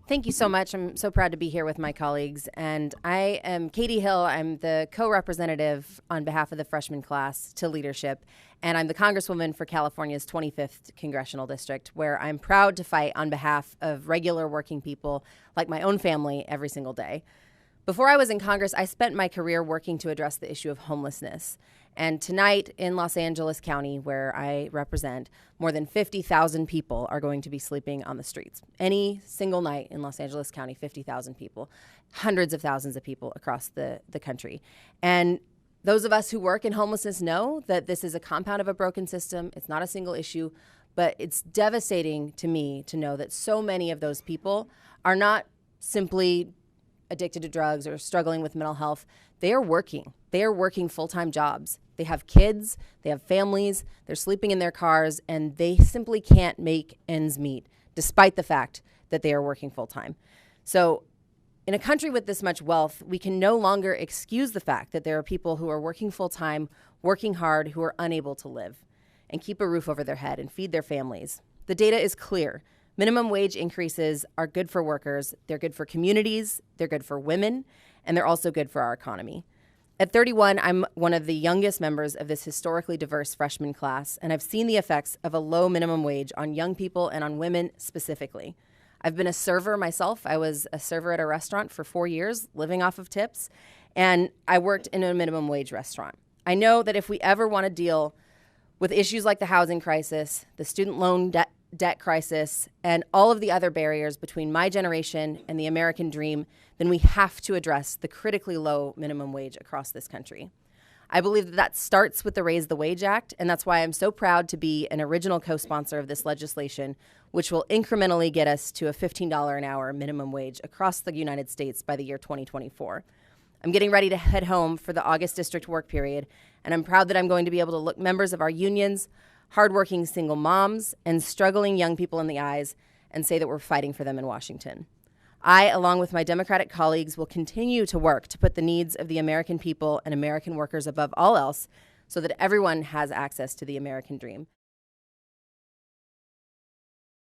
Thank you so much. I'm so proud to be here with my colleagues. And I am Katie Hill. I'm the co-representative on behalf of the freshman class to leadership. And I'm the Congresswoman for California's 25th Congressional District, where I'm proud to fight on behalf of regular working people like my own family every single day. Before I was in Congress, I spent my career working to address the issue of homelessness. And tonight in Los Angeles County, where I represent, more than 50,000 people are going to be sleeping on the streets. Any single night in Los Angeles County, 50,000 people, hundreds of thousands of people across the country. And those of us who work in homelessness know that this is a compound of a broken system. It's not a single issue, but it's devastating to me to know that so many of those people are not simply addicted to drugs or struggling with mental health. They are working. They are working full-time jobs. They have kids, they have families, they're sleeping in their cars, and they simply can't make ends meet, despite the fact that they are working full-time. So in a country with this much wealth, we can no longer excuse the fact that there are people who are working full-time, working hard, who are unable to live and keep a roof over their head and feed their families. The data is clear. Minimum wage increases are good for workers, they're good for communities, they're good for women, and they're also good for our economy. At 31, I'm one of the youngest members of this historically diverse freshman class, and I've seen the effects of a low minimum wage on young people and on women specifically. I've been a server myself. I was a server at a restaurant for 4 years, living off of tips, and I worked in a minimum wage restaurant. I know that if we ever want to deal with issues like the housing crisis, the student loan debt crisis, and all of the other barriers between my generation and the American dream, then we have to address the critically low minimum wage across this country. I believe that starts with the Raise the Wage Act, and that's why I'm so proud to be an original co-sponsor of this legislation, which will incrementally get us to a $15 an hour minimum wage across the United States by the year 2024. I'm getting ready to head home for the August district work period, and I'm proud that I'm going to be able to look members of our unions, hardworking single moms, and struggling young people in the eyes and say that we're fighting for them in Washington. I, along with my Democratic colleagues, will continue to work to put the needs of the American people and American workers above all else so that everyone has access to the American dream.